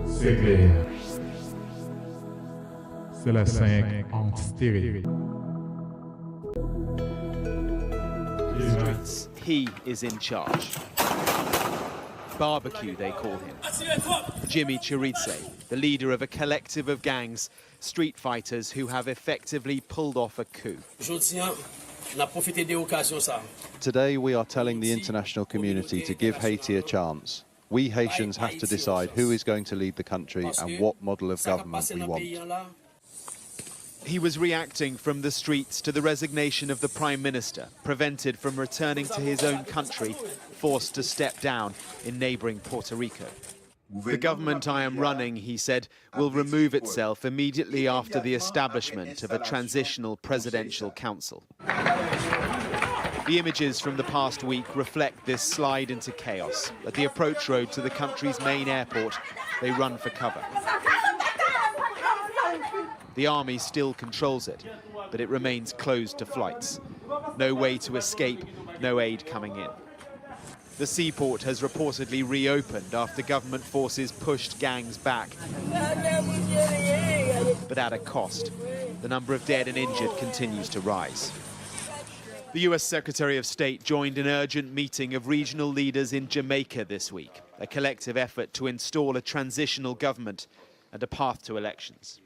C'est clair. C'est la 5 en stéréo. He is in charge. Barbecue, they call him. Jimmy Cherizier, the leader of a collective of gangs, street fighters who have effectively pulled off a coup. Today we are telling the international community to give Haiti a chance. We Haitians have to decide who is going to lead the country and what model of government we want. He was reacting from the streets to the resignation of the Prime Minister, prevented from returning to his own country, forced to step down in neighbouring Puerto Rico. The government I am running, he said, will remove itself immediately after the establishment of a transitional presidential council. The images from the past week reflect this slide into chaos. At the approach road to the country's main airport, they run for cover. The army still controls it, but it remains closed to flights. No way to escape, no aid coming in. The seaport has reportedly reopened after government forces pushed gangs back, but at a cost. The number of dead and injured continues to rise. The US Secretary of State joined an urgent meeting of regional leaders in Jamaica this week, a collective effort to install a transitional government and a path to elections.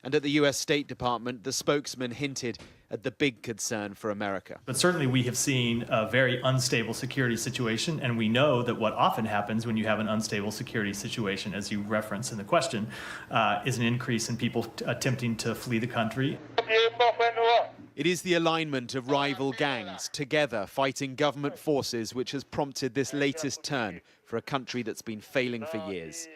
And at the US State Department, the spokesman hinted at the big concern for America. But certainly we have seen a very unstable security situation, and we know that what often happens when you have an unstable security situation, as you reference in the question, is an increase in people attempting to flee the country. It is the alignment of rival gangs together fighting government forces which has prompted this latest turn for a country that's been failing for years.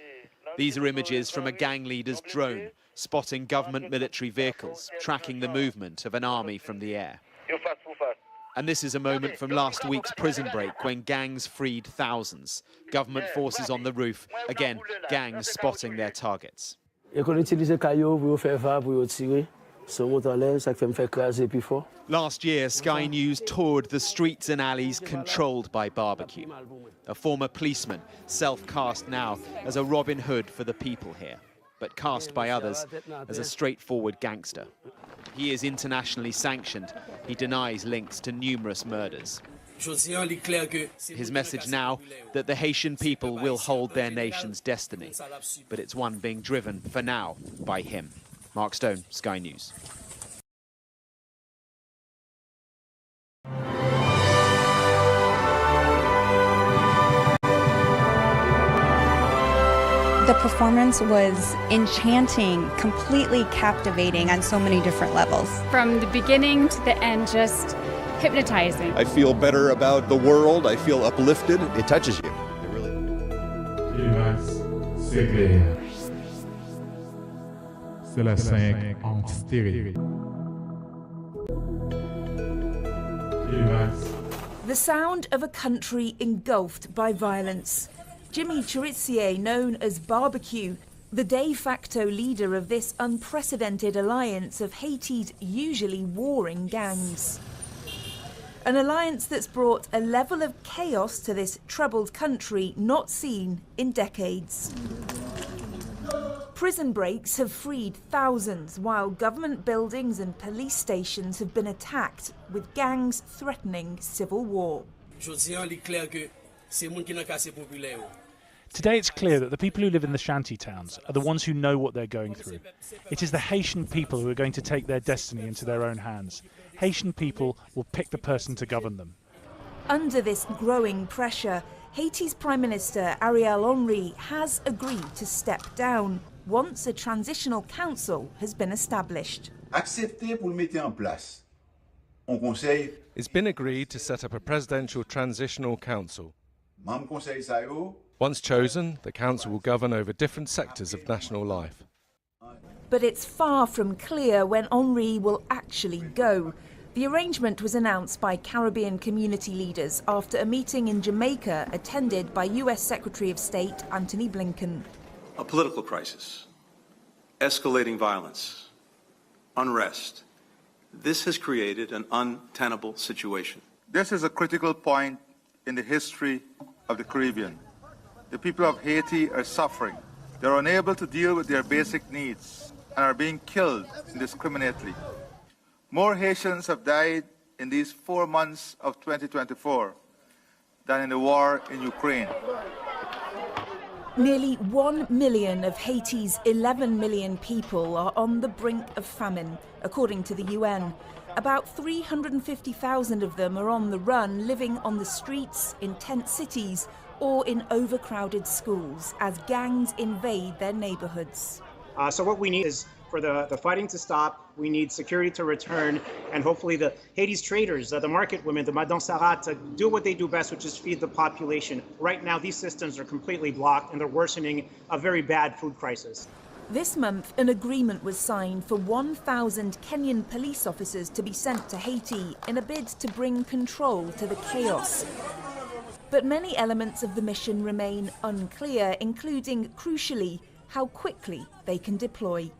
These are images from a gang leader's drone, spotting government military vehicles, tracking the movement of an army from the air. And this is a moment from last week's prison break when gangs freed thousands. Government forces on the roof, again, gangs spotting their targets. Last year, Sky News toured the streets and alleys controlled by Barbecue. A former policeman, self-cast now as a Robin Hood for the people here, but cast by others as a straightforward gangster. He is internationally sanctioned. He denies links to numerous murders. His message now that the Haitian people will hold their nation's destiny, but it's one being driven, for now, by him. Mark Stone, Sky News. The performance was enchanting, completely captivating on so many different levels. From the beginning to the end, just hypnotizing. I feel better about the world. I feel uplifted. It touches you. It really. C'est clair. C'est la 5 en stéréo. The sound of a country engulfed by violence. Jimmy Cherizier, known as Barbecue, the de facto leader of this unprecedented alliance of Haiti's usually warring gangs. An alliance that's brought a level of chaos to this troubled country not seen in decades. Prison breaks have freed thousands, while government buildings and police stations have been attacked, with gangs threatening civil war. Today it's clear that the people who live in the shanty towns are the ones who know what they're going through. It is the Haitian people who are going to take their destiny into their own hands. Haitian people will pick the person to govern them. Under this growing pressure, Haiti's Prime Minister Ariel Henry has agreed to step down once a transitional council has been established. It's been agreed to set up a presidential transitional council. Once chosen, the council will govern over different sectors of national life. But it's far from clear when Henry will actually go. The arrangement was announced by Caribbean community leaders after a meeting in Jamaica attended by US Secretary of State Antony Blinken. A political crisis, escalating violence, unrest. This has created an untenable situation. This is a critical point in the history of the Caribbean. the people of Haiti are suffering. They're unable to deal with their basic needs and are being killed indiscriminately. More Haitians have died in these 4 months of 2024 than in the war in Ukraine. Nearly 1 million of Haiti's 11 million people are on the brink of famine, according to the UN. About 350,000 of them are on the run, living on the streets, in tent cities, or in overcrowded schools as gangs invade their neighborhoods. So what we need is for the fighting to stop, we need security to return, and hopefully the Haiti's traders, the market women, the Madame Sarat, to do what they do best, which is feed the population. Right now, these systems are completely blocked, and they're worsening a very bad food crisis. This month, an agreement was signed for 1,000 Kenyan police officers to be sent to Haiti in a bid to bring control to the chaos. But many elements of the mission remain unclear, including, crucially, how quickly they can deploy.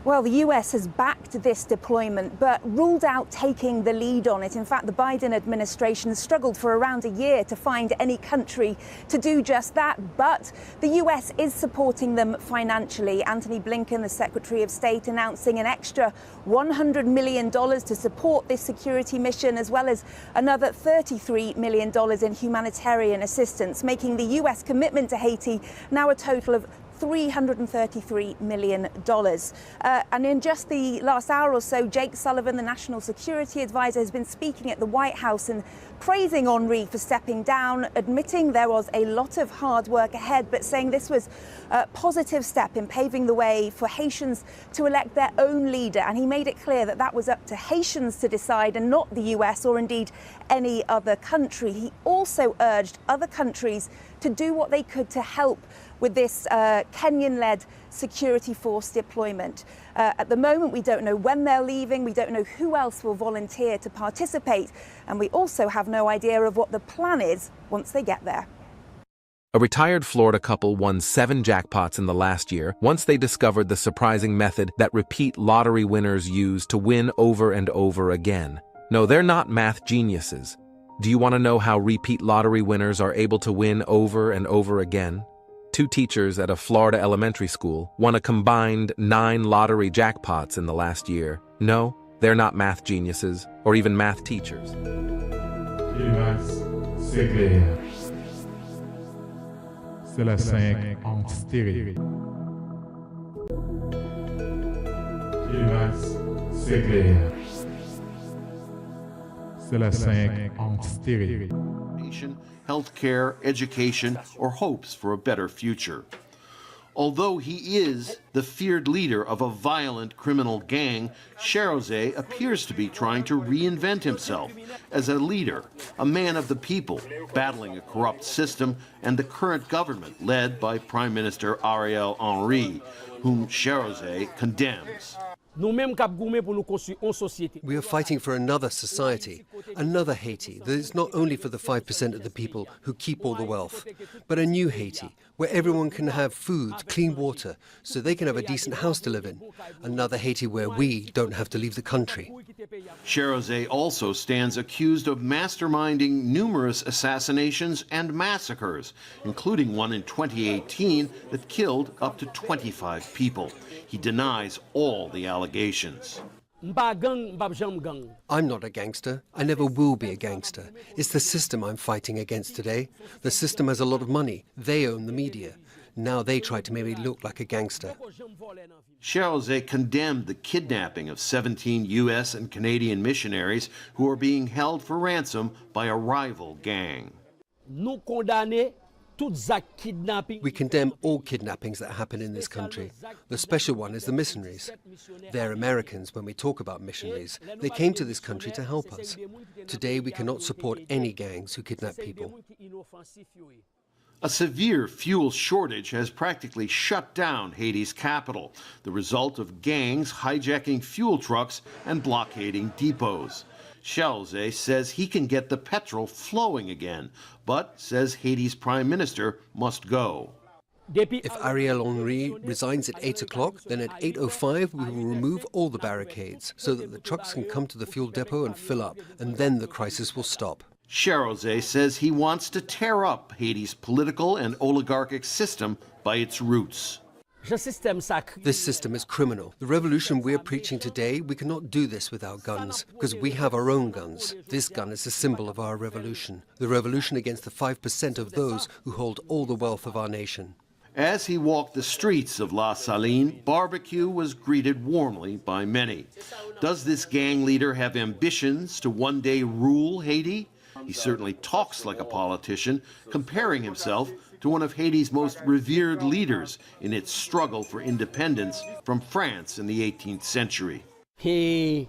Well, the US has backed this deployment, but ruled out taking the lead on it. In fact, the Biden administration struggled for around a year to find any country to do just that. But the US is supporting them financially. Antony Blinken, the Secretary of State, announcing an extra $100 million to support this security mission, as well as another $33 million in humanitarian assistance, making the US commitment to Haiti now a total of $333 million. And in just the last hour or so, Jake Sullivan, the National Security Advisor, has been speaking at the White House and praising Henri for stepping down, admitting there was a lot of hard work ahead, but saying this was a positive step in paving the way for Haitians to elect their own leader. And he made it clear that that was up to Haitians to decide and not the US or indeed any other country. He also urged other countries to do what they could to help with this Kenyan-led security force deployment. At the moment, we don't know when they're leaving, we don't know who else will volunteer to participate, and we also have no idea of what the plan is once they get there. A retired Florida couple won 7 jackpots in the last year once they discovered the surprising method that repeat lottery winners use to win over and over again. No, they're not math geniuses. Do you want to know how repeat lottery winners are able to win over and over again? 2 teachers at a Florida elementary school won a combined 9 lottery jackpots in the last year. No, they're not math geniuses or even math teachers. C'est clair. C'est la 5 en stéréo. C'est clair. C'est la 5 en stéréo. Healthcare, education, or hopes for a better future. Although he is the feared leader of a violent criminal gang, Chérizier appears to be trying to reinvent himself as a leader, a man of the people, battling a corrupt system and the current government led by Prime Minister Ariel Henry, whom Chérizier condemns. We are fighting for another society, another Haiti that is not only for the 5% of the people who keep all the wealth, but a new Haiti where everyone can have food, clean water, so they can have a decent house to live in. Another Haiti where we don't have to leave the country. Chérizier also stands accused of masterminding numerous assassinations and massacres, including one in 2018 that killed up to 25 people. He denies all the allegations. I'm not a gangster. I never will be a gangster. It's the system I'm fighting against today. The system has a lot of money. They own the media. Now they try to make me look like a gangster. Chérizier condemned the kidnapping of 17 U.S. and Canadian missionaries who are being held for ransom by a rival gang. We condemn all kidnappings that happen in this country. The special one is the missionaries. They're Americans when we talk about missionaries. They came to this country to help us. Today we cannot support any gangs who kidnap people. A severe fuel shortage has practically shut down Haiti's capital, the result of gangs hijacking fuel trucks and blockading depots. Chérizier says he can get the petrol flowing again, but says Haiti's prime minister must go. If Ariel Henry resigns at 8 o'clock, then at 8:05 we will remove all the barricades so that the trucks can come to the fuel depot and fill up, and then the crisis will stop. Chérizier says he wants to tear up Haiti's political and oligarchic system by its roots. This system is criminal. The revolution we're preaching today, we cannot do this without guns, because we have our own guns. This gun is a symbol of our revolution, the revolution against the 5% of those who hold all the wealth of our nation. As he walked the streets of La Saline, barbecue was greeted warmly by many. Does this gang leader have ambitions to one day rule Haiti? He certainly talks like a politician, comparing himself to one of Haiti's most revered leaders in its struggle for independence from France in the 18th century. Jean-Jacques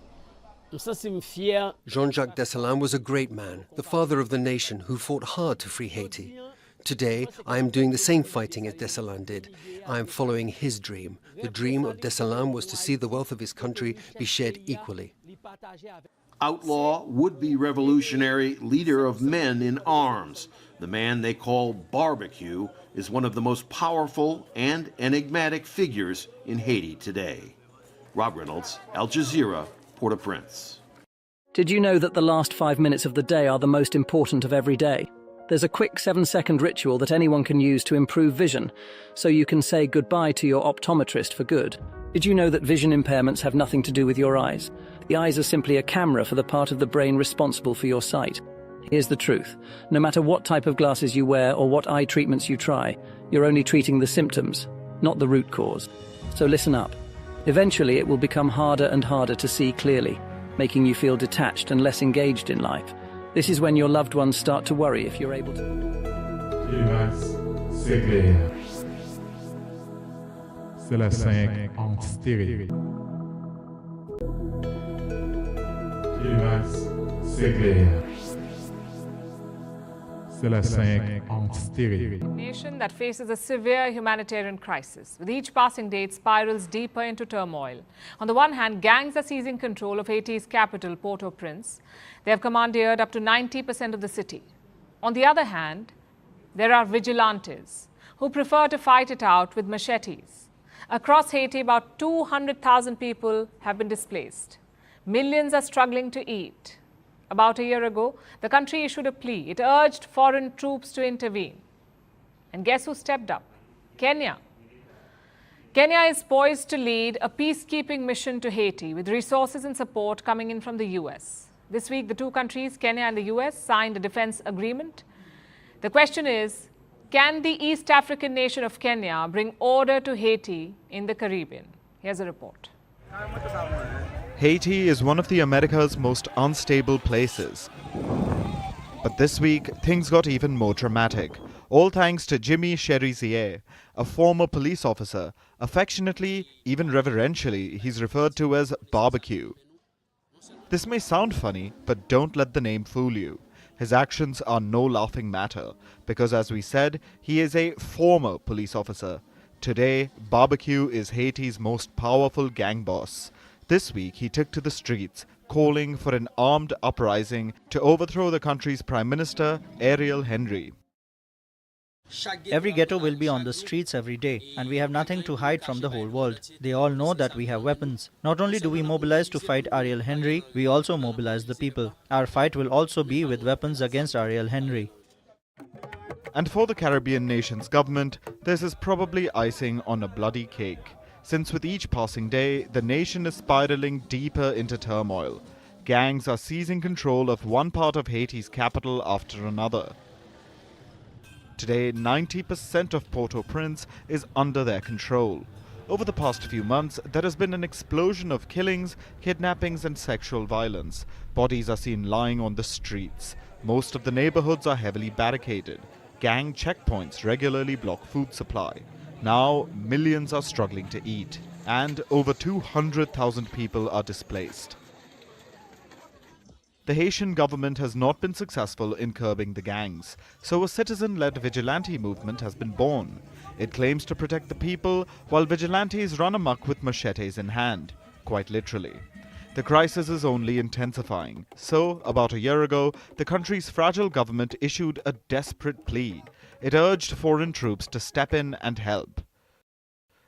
Dessalines was a great man, the father of the nation who fought hard to free Haiti. Today, I am doing the same fighting as Dessalines did. I am following his dream. The dream of Dessalines was to see the wealth of his country be shared equally. Outlaw, would-be revolutionary, leader of men in arms. The man they call Barbecue is one of the most powerful and enigmatic figures in Haiti today. Rob Reynolds, Al Jazeera, Port-au-Prince. Did you know that the last 5 minutes of the day are the most important of every day? There's a quick 7-second ritual that anyone can use to improve vision, so you can say goodbye to your optometrist for good. Did you know that vision impairments have nothing to do with your eyes? The eyes are simply a camera for the part of the brain responsible for your sight. Here's the truth. No matter what type of glasses you wear or what eye treatments you try, you're only treating the symptoms, not the root cause. So listen up. Eventually, it will become harder and harder to see clearly, making you feel detached and less engaged in life. This is when your loved ones start to worry if you're able to. C'est clair. C'est la 5 en stéréo. C'est clair. C'est la 5 en stéréo. A nation that faces a severe humanitarian crisis. With each passing day, it spirals deeper into turmoil. On the one hand, gangs are seizing control of Haiti's capital, Port-au-Prince. They have commandeered up to 90% of the city. On the other hand, there are vigilantes who prefer to fight it out with machetes. Across Haiti, about 200,000 people have been displaced. Millions are struggling to eat. About a year ago, the country issued a plea. It urged foreign troops to intervene. And guess who stepped up? Kenya. Kenya is poised to lead a peacekeeping mission to Haiti with resources and support coming in from the US. This week, the two countries, Kenya and the US, signed a defense agreement. The question is, can the East African nation of Kenya bring order to Haiti in the Caribbean? Here's a report. Haiti is one of the America's most unstable places. But this week, things got even more dramatic. All thanks to Jimmy Cherizier, a former police officer. Affectionately, even reverentially, he's referred to as Barbecue. This may sound funny, but don't let the name fool you. His actions are no laughing matter, because as we said, he is a former police officer. Today, Barbecue is Haiti's most powerful gang boss. This week, he took to the streets, calling for an armed uprising to overthrow the country's Prime Minister, Ariel Henry. Every ghetto will be on the streets every day, and we have nothing to hide from the whole world. They all know that we have weapons. Not only do we mobilize to fight Ariel Henry, we also mobilize the people. Our fight will also be with weapons against Ariel Henry. And for the Caribbean nation's government, this is probably icing on a bloody cake. Since with each passing day, the nation is spiraling deeper into turmoil. Gangs are seizing control of one part of Haiti's capital after another. Today, 90% of Port-au-Prince is under their control. Over the past few months, there has been an explosion of killings, kidnappings and sexual violence. Bodies are seen lying on the streets. Most of the neighborhoods are heavily barricaded. Gang checkpoints regularly block food supply. Now, millions are struggling to eat, and over 200,000 people are displaced. The Haitian government has not been successful in curbing the gangs, so a citizen-led vigilante movement has been born. It claims to protect the people, while vigilantes run amok with machetes in hand, quite literally. The crisis is only intensifying, so about a year ago, the country's fragile government issued a desperate plea. It urged foreign troops to step in and help.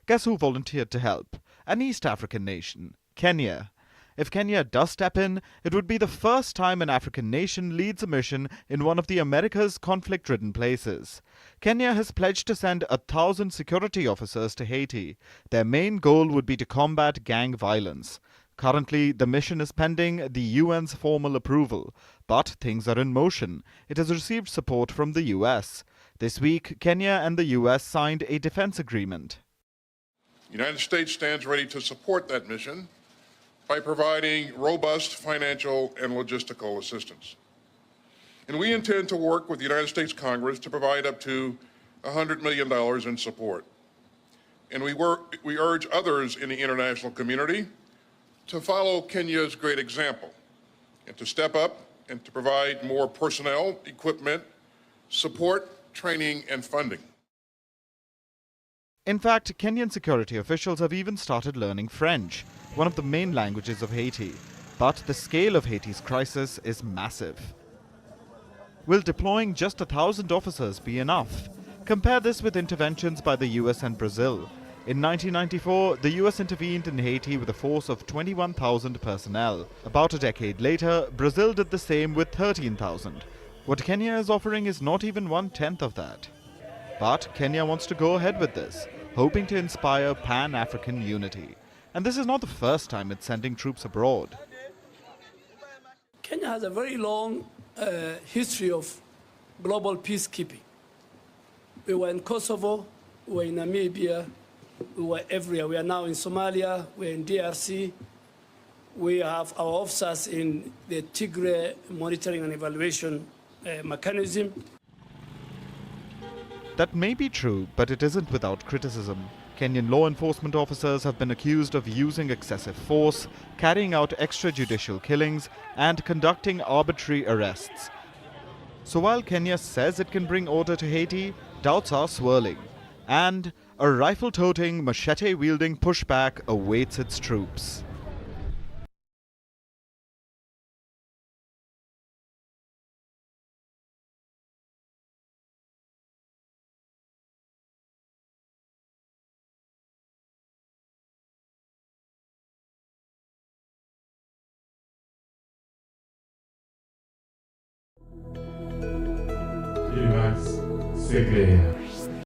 Guess who volunteered to help? An East African nation, Kenya. If Kenya does step in, it would be the first time an African nation leads a mission in one of the America's conflict-ridden places. Kenya has pledged to send 1,000 security officers to Haiti. Their main goal would be to combat gang violence. Currently, the mission is pending the UN's formal approval, but things are in motion. It has received support from the US. This week, Kenya and the US signed a defense agreement. The United States stands ready to support that mission by providing robust financial and logistical assistance. And we intend to work with the United States Congress to provide up to $100 million in support. And we urge others in the international community to follow Kenya's great example and to step up and to provide more personnel, equipment, support, training, and funding. In fact, Kenyan security officials have even started learning French, one of the main languages of Haiti. But the scale of Haiti's crisis is massive. Will deploying just 1,000 officers be enough? Compare this with interventions by the US and Brazil. In 1994, the US intervened in Haiti with a force of 21,000 personnel. About a decade later, Brazil did the same with 13,000. What Kenya is offering is not even 1/10 of that. But Kenya wants to go ahead with this, hoping to inspire Pan-African unity. And this is not the first time it's sending troops abroad. Kenya has a very long history of global peacekeeping. We were in Kosovo, we were in Namibia, we were everywhere. We are now in Somalia, we're in DRC. We have our officers in the Tigray monitoring and evaluation mechanism. That may be true, but it isn't without criticism. Kenyan law enforcement officers have been accused of using excessive force, carrying out extrajudicial killings, and conducting arbitrary arrests. So while Kenya says it can bring order to Haiti, doubts are swirling. And a rifle-toting, machete-wielding pushback awaits its troops. Climax, c'est clair.